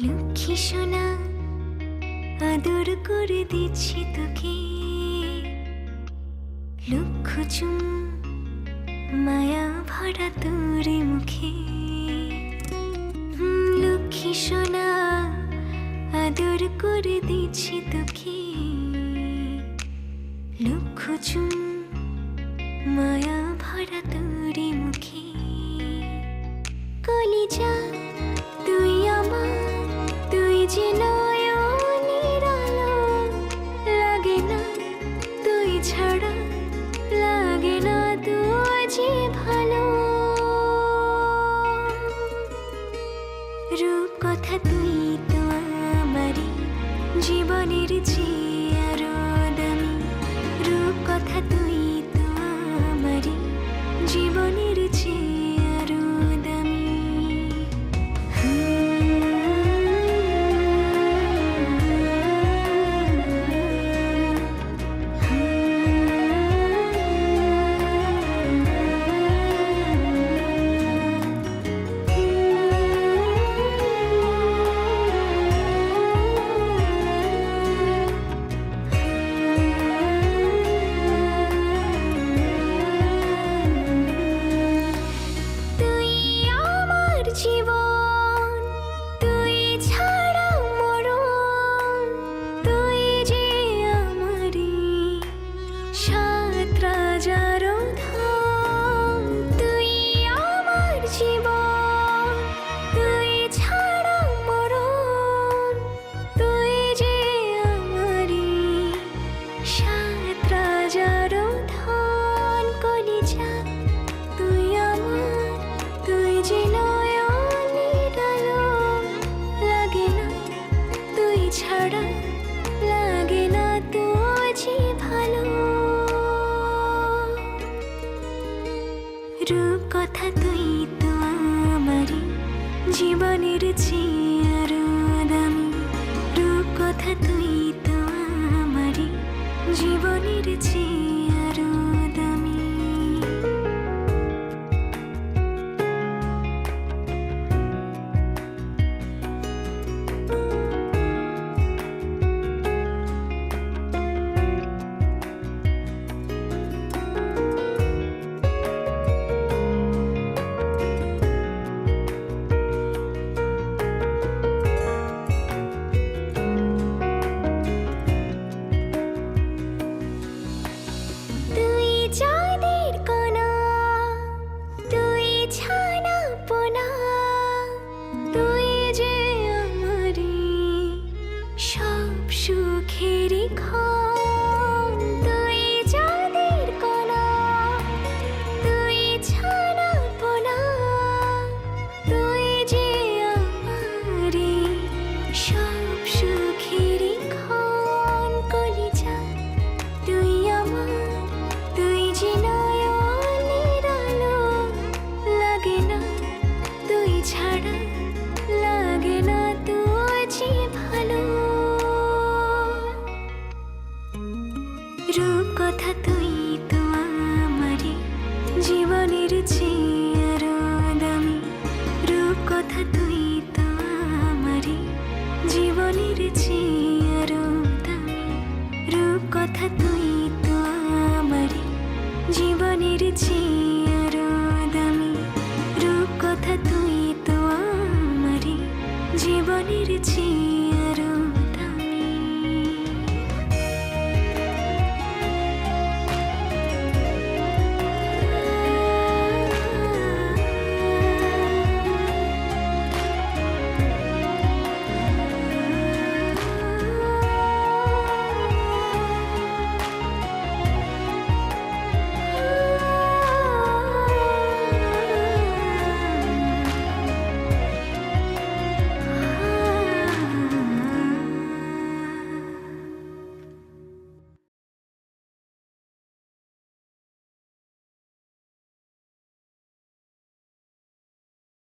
লক্ষ্মী সোনা আদর করে দিচ্ছি তোকে, লক্ষ চুম মায়া ভরা তোর মুখে। লক্ষ্মী সোনা আদর করে দিচ্ছি তোকে, লক্ষ চুম মায়া ভরা তোর মুখে। কলিজা তুই আমার, তুই যে নয়নের আলো, লাগে না তুই ছাড়া, লাগে না তুই যে ভালো। রূপ কথা তুই তো আমারই জীবনের চেয়ে আরো দামি, রূপ কথা তুই তো আমারই জীবনের চেয়ে আরো দামি। জীবন তুই ছাড়া মরণ, তুই যে আমারি সাত রাজার ধন। তুই আমার জীবন তুই ছাড়া মরণ, তুই যে আমারি সাত রাজার ধন। কলিজা তুই আমার, তুই যে ছাড়া, লাগে না তুই যে ভালো। রূপ কথা তুই তো আমারই জীবনের চেয়ে আরো দামি, রূপ কথা তুই তো আমারই জীবনের চেয়ে আরো দামি। চাঁদের কণা তুই ছানা পোনা, তুই যে আমারি সব সুখের ক্ষণ। তুই চাঁদের কণা তুই ছানা পোনা, তুই যে আমারি সব সুখের ক্ষণ। কলিজা তুই আমার, তুই যে নয়নের আলো, লাগে না তুই ছাড়া, লাগে না তুই যে ভালো। রূপ কথা তুই তো আমারই জীবনের চেয়ে আরো দামি, রূপ কথা তুই তো আমারই জীবনের চেয়ে আরো দামি, রূপ কথা তুই তো আমারই জীবনের চেয়ে আরো দামি, রূপ কথা তুই তো আমারই জীবনের চেয়ে